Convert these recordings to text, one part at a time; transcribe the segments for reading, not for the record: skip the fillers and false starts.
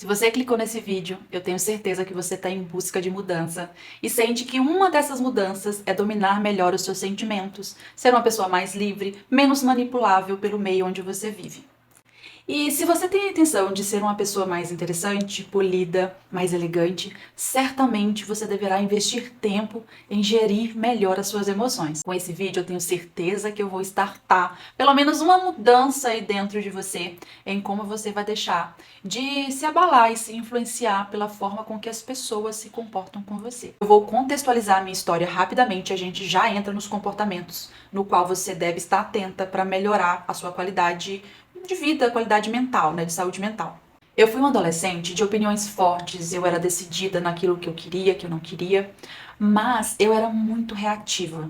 Se você clicou nesse vídeo, eu tenho certeza que você está em busca de mudança e sente que uma dessas mudanças é dominar melhor os seus sentimentos, ser uma pessoa mais livre, menos manipulável pelo meio onde você vive. E se você tem a intenção de ser uma pessoa mais interessante, polida, mais elegante, certamente você deverá investir tempo em gerir melhor as suas emoções. Com esse vídeo eu tenho certeza que eu vou startar pelo menos uma mudança aí dentro de você, em como você vai deixar de se abalar e se influenciar pela forma com que as pessoas se comportam com você. Eu vou contextualizar a minha história rapidamente, a gente já entra nos comportamentos no qual você deve estar atenta para melhorar a sua qualidade de vida, qualidade mental, né, de saúde mental. Eu fui uma adolescente de opiniões fortes, eu era decidida naquilo que eu queria, que eu não queria, mas eu era muito reativa.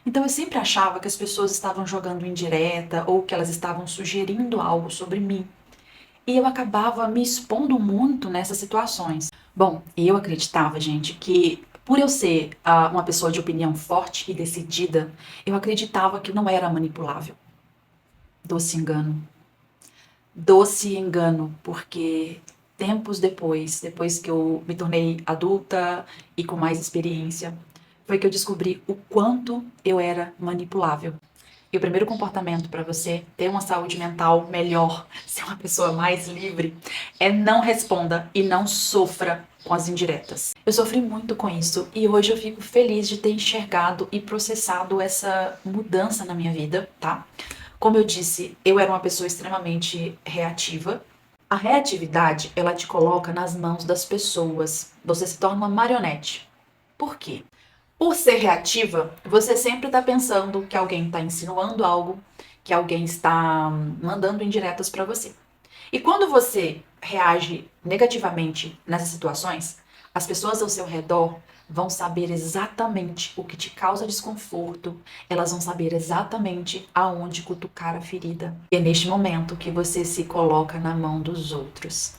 Então eu sempre achava que as pessoas estavam jogando indireta ou que elas estavam sugerindo algo sobre mim. E eu acabava me expondo muito nessas situações. Bom, eu acreditava, gente, que por eu ser uma pessoa de opinião forte e decidida, eu acreditava que não era manipulável. Doce engano. Doce engano, porque tempos depois que eu me tornei adulta e com mais experiência, foi que eu descobri o quanto eu era manipulável. E o primeiro comportamento para você ter uma saúde mental melhor, ser uma pessoa mais livre, é não responda e não sofra com as indiretas. Eu sofri muito com isso e hoje eu fico feliz de ter enxergado e processado essa mudança na minha vida, tá? Como eu disse, eu era uma pessoa extremamente reativa. A reatividade, ela te coloca nas mãos das pessoas. Você se torna uma marionete. Por quê? Por ser reativa, você sempre está pensando que alguém está insinuando algo, que alguém está mandando indiretas para você. E quando você reage negativamente nessas situações, as pessoas ao seu redor vão saber exatamente o que te causa desconforto, elas vão saber exatamente aonde cutucar a ferida. E é neste momento que você se coloca na mão dos outros.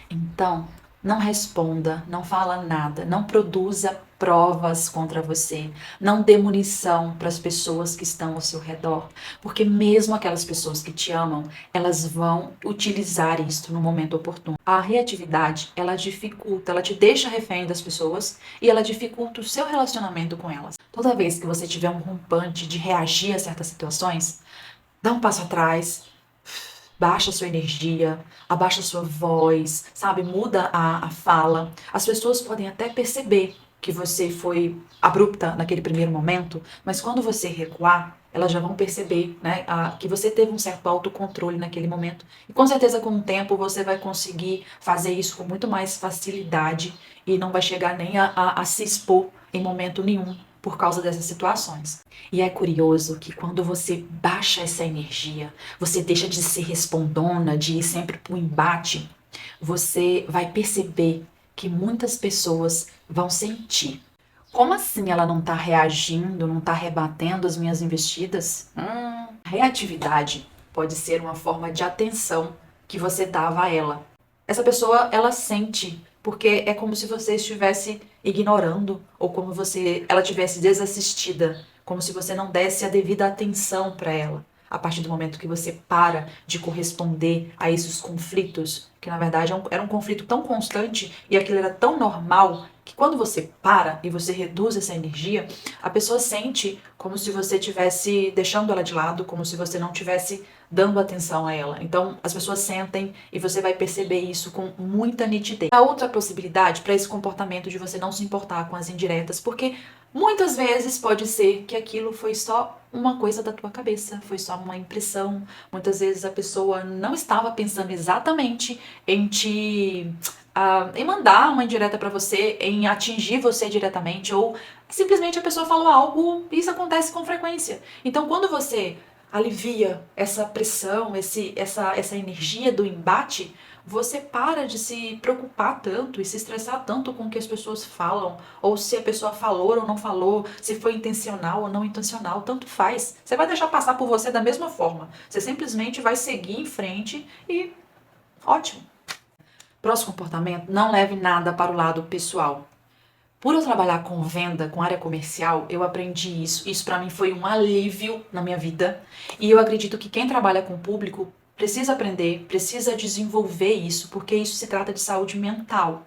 Então, não responda, não fala nada, não produza provas contra você, não dê munição para as pessoas que estão ao seu redor, porque mesmo aquelas pessoas que te amam, elas vão utilizar isso no momento oportuno. A reatividade, ela dificulta, ela te deixa refém das pessoas e ela dificulta o seu relacionamento com elas. Toda vez que você tiver um rompante de reagir a certas situações, dá um passo atrás, baixa a sua energia, abaixa a sua voz, sabe? Muda a fala. As pessoas podem até perceber que você foi abrupta naquele primeiro momento, mas quando você recuar, elas já vão perceber, né, que você teve um certo autocontrole naquele momento. E com certeza, com o tempo, você vai conseguir fazer isso com muito mais facilidade e não vai chegar nem a se expor em momento nenhum por causa dessas situações. E é curioso que quando você baixa essa energia, você deixa de ser respondona, de ir sempre pro embate, você vai perceber que muitas pessoas vão sentir. Como assim ela não tá reagindo, não tá rebatendo as minhas investidas? Reatividade pode ser uma forma de atenção que você dava a ela. Essa pessoa, ela sente, porque é como se você estivesse ignorando ou como ela tivesse desassistida, como se você não desse a devida atenção para ela. A partir do momento que você para de corresponder a esses conflitos, que na verdade era um conflito tão constante e aquilo era tão normal, que quando você para e você reduz essa energia, a pessoa sente como se você estivesse deixando ela de lado, como se você não tivesse dando atenção a ela. Então, as pessoas sentem e você vai perceber isso com muita nitidez. A outra possibilidade para esse comportamento de você não se importar com as indiretas, porque muitas vezes pode ser que aquilo foi só uma coisa da tua cabeça, foi só uma impressão. Muitas vezes a pessoa não estava pensando exatamente em mandar uma indireta para você, em atingir você diretamente, ou simplesmente a pessoa falou algo e isso acontece com frequência. Então, quando você alivia essa pressão, essa energia do embate, você para de se preocupar tanto e se estressar tanto com o que as pessoas falam, ou se a pessoa falou ou não falou, se foi intencional ou não intencional, tanto faz. Você vai deixar passar por você da mesma forma. Você simplesmente vai seguir em frente e ótimo. Próximo comportamento, não leve nada para o lado pessoal. Por eu trabalhar com venda, com área comercial, eu aprendi isso. Isso para mim foi um alívio na minha vida. E eu acredito que quem trabalha com o público precisa aprender, precisa desenvolver isso, porque isso se trata de saúde mental.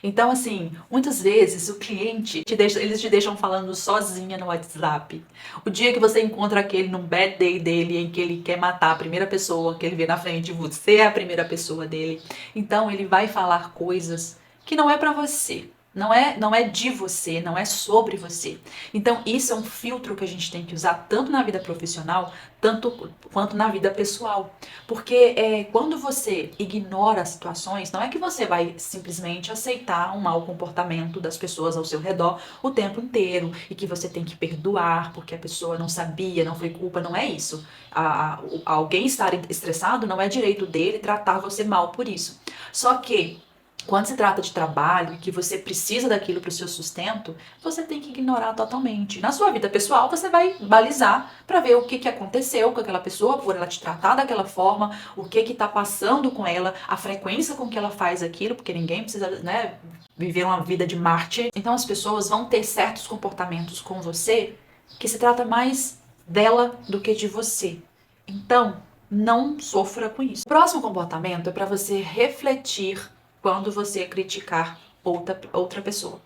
Então, assim, muitas vezes o cliente eles te deixam falando sozinha no WhatsApp. O dia que você encontra aquele num bad day dele, em que ele quer matar a primeira pessoa que ele vê na frente, você é a primeira pessoa dele. Então, ele vai falar coisas que não é pra você. Não é de você, não é sobre você. Então, isso é um filtro que a gente tem que usar tanto na vida profissional, tanto quanto na vida pessoal. Porque quando você ignora as situações, não é que você vai simplesmente aceitar um mau comportamento das pessoas ao seu redor o tempo inteiro e que você tem que perdoar porque a pessoa não sabia, não foi culpa, não é isso. Alguém estar estressado não é direito dele tratar você mal por isso. Só que quando se trata de trabalho e que você precisa daquilo para o seu sustento, você tem que ignorar totalmente. Na sua vida pessoal, você vai balizar para ver o que aconteceu com aquela pessoa, por ela te tratar daquela forma, o que está passando com ela, a frequência com que ela faz aquilo, porque ninguém precisa, né, viver uma vida de mártir. Então as pessoas vão ter certos comportamentos com você que se trata mais dela do que de você. Então, não sofra com isso. O próximo comportamento é para você refletir quando você criticar outra pessoa.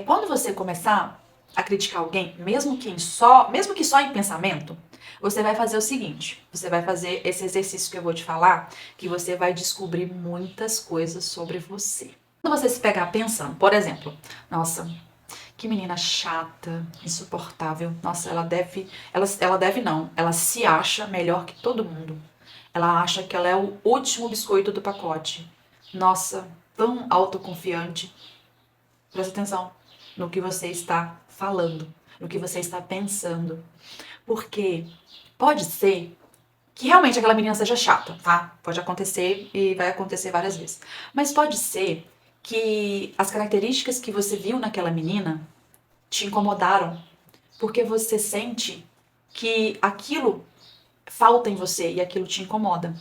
Quando você começar a criticar alguém, mesmo que só em pensamento, você vai fazer o seguinte, você vai fazer esse exercício que eu vou te falar, que você vai descobrir muitas coisas sobre você. Quando você se pegar pensando, por exemplo, nossa, que menina chata, insuportável, nossa, ela se acha melhor que todo mundo. Ela acha que ela é o último biscoito do pacote. Nossa, tão autoconfiante. Presta atenção no que você está falando, no que você está pensando. Porque pode ser que realmente aquela menina seja chata, tá? Pode acontecer e vai acontecer várias vezes. Mas pode ser que as características que você viu naquela menina te incomodaram, porque você sente que aquilo falta em você e aquilo te incomoda.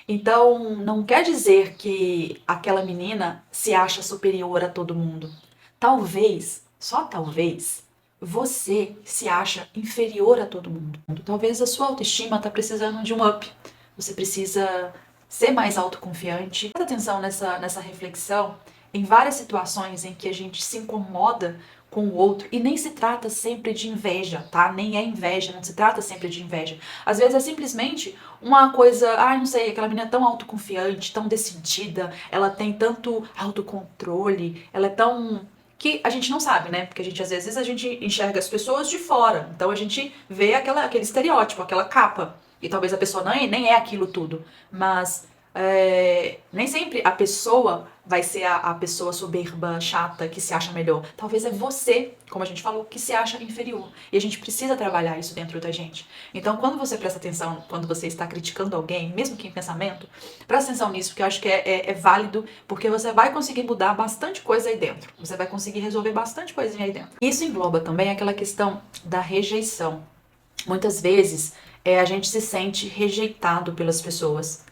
Então, não quer dizer que aquela menina se acha superior a todo mundo. Talvez, só talvez, você se acha inferior a todo mundo. Talvez a sua autoestima está precisando de um up. Você precisa ser mais autoconfiante. Presta atenção nessa reflexão em várias situações em que a gente se incomoda com o outro, e nem se trata sempre de inveja, tá? Nem é inveja, não se trata sempre de inveja. Às vezes é simplesmente uma coisa, não sei, aquela menina é tão autoconfiante, tão decidida, ela tem tanto autocontrole, ela é tão que a gente não sabe, né? Porque às vezes a gente enxerga as pessoas de fora, então a gente vê aquele estereótipo, aquela capa, e talvez a pessoa nem é aquilo tudo, mas nem sempre a pessoa vai ser a pessoa soberba, chata, que se acha melhor. Talvez é você, como a gente falou, que se acha inferior. E a gente precisa trabalhar isso dentro da gente. Então, quando você presta atenção, quando você está criticando alguém, mesmo que em pensamento, presta atenção nisso, porque eu acho que é válido, porque você vai conseguir mudar bastante coisa aí dentro. Você vai conseguir resolver bastante coisinha aí dentro. Isso engloba também aquela questão da rejeição. Muitas vezes, a gente se sente rejeitado pelas pessoas.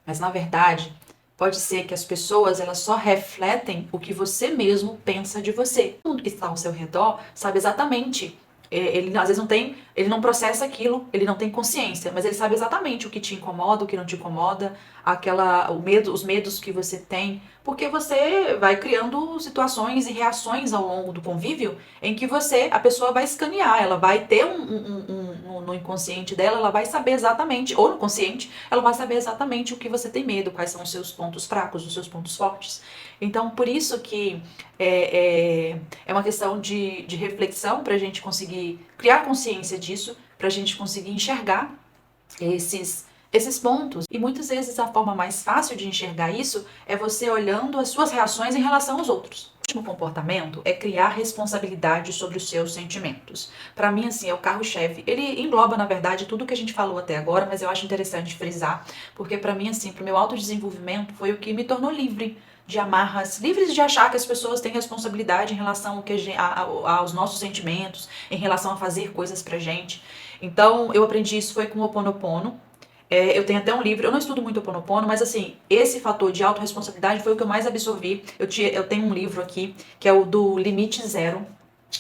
Mas na verdade, pode ser que as pessoas elas só refletem o que você mesmo pensa de você. Todo mundo que está ao seu redor sabe exatamente. Ele às vezes ele não processa aquilo, ele não tem consciência, mas ele sabe exatamente o que te incomoda, o que não te incomoda, os medos que você tem, porque você vai criando situações e reações ao longo do convívio em que a pessoa vai escanear, ela vai ter no inconsciente dela, ela vai saber exatamente, ou no consciente, ela vai saber exatamente o que você tem medo, quais são os seus pontos fracos, os seus pontos fortes. Então, por isso que é uma questão de reflexão para a gente conseguir criar consciência disso, para a gente conseguir enxergar esses pontos. E muitas vezes a forma mais fácil de enxergar isso é você olhando as suas reações em relação aos outros. O último comportamento é criar responsabilidade sobre os seus sentimentos. Para mim, assim, é o carro-chefe. Ele engloba, na verdade, tudo que a gente falou até agora, mas eu acho interessante frisar, porque para mim, assim, pro meu autodesenvolvimento foi o que me tornou livre de amarras, livres de achar que as pessoas têm responsabilidade em relação aos nossos sentimentos, em relação a fazer coisas pra gente. Então, eu aprendi isso foi com o Ho Oponopono. Eu tenho até um livro, eu não estudo muito o Ho Oponopono, mas assim, esse fator de autorresponsabilidade foi o que eu mais absorvi. Eu tenho um livro aqui, que é o do Limite Zero,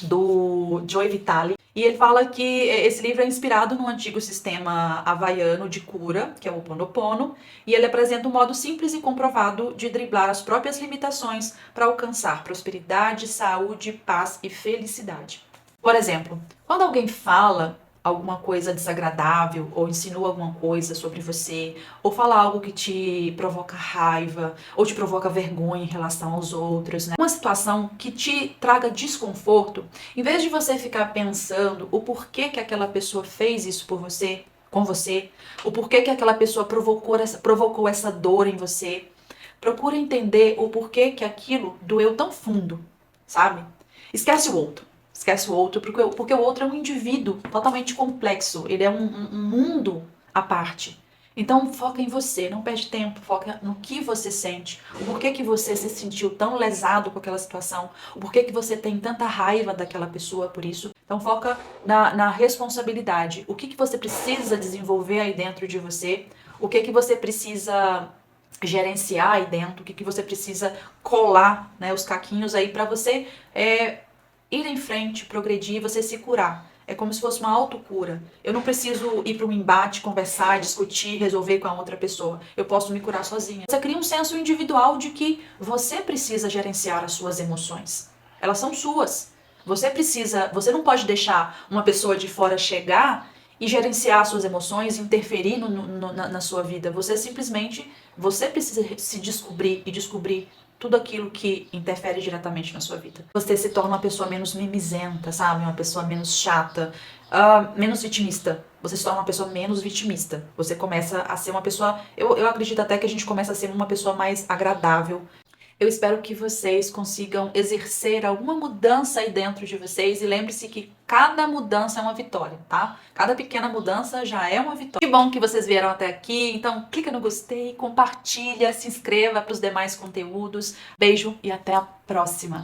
do Joe Vitale. E ele fala que esse livro é inspirado no antigo sistema havaiano de cura, que é o Ho Oponopono, e ele apresenta um modo simples e comprovado de driblar as próprias limitações para alcançar prosperidade, saúde, paz e felicidade. Por exemplo, quando alguém fala alguma coisa desagradável ou insinua alguma coisa sobre você, ou fala algo que te provoca raiva ou te provoca vergonha em relação aos outros, né? Uma situação que te traga desconforto, em vez de você ficar pensando o porquê que aquela pessoa fez isso por você, com você, o porquê que aquela pessoa provocou essa dor em você, procura entender o porquê que aquilo doeu tão fundo, sabe? Esquece o outro. Esquece o outro, porque o outro é um indivíduo totalmente complexo. Ele é um mundo à parte. Então foca em você, não perde tempo, foca no que você sente, o porquê que você se sentiu tão lesado com aquela situação, o porquê que você tem tanta raiva daquela pessoa por isso. Então foca na responsabilidade, o que você precisa desenvolver aí dentro de você, o que você precisa gerenciar aí dentro, o que você precisa colar, né, os caquinhos aí para você ir em frente, progredir, você se curar. É como se fosse uma autocura. Eu não preciso ir para um embate, conversar, discutir, resolver com a outra pessoa. Eu posso me curar sozinha. Você cria um senso individual de que você precisa gerenciar as suas emoções. Elas são suas. Você não pode deixar uma pessoa de fora chegar e gerenciar as suas emoções, interferir na sua vida. Você precisa se descobrir e descobrir tudo aquilo que interfere diretamente na sua vida. Você se torna uma pessoa menos mimizenta, sabe? Uma pessoa menos chata, menos vitimista. Você se torna uma pessoa menos vitimista. Você começa a ser uma pessoa... Eu acredito até que a gente começa a ser uma pessoa mais agradável. Eu espero que vocês consigam exercer alguma mudança aí dentro de vocês e lembre-se que cada mudança é uma vitória, tá? Cada pequena mudança já é uma vitória. Que bom que vocês vieram até aqui, então clica no gostei, compartilha, se inscreva para os demais conteúdos. Beijo e até a próxima!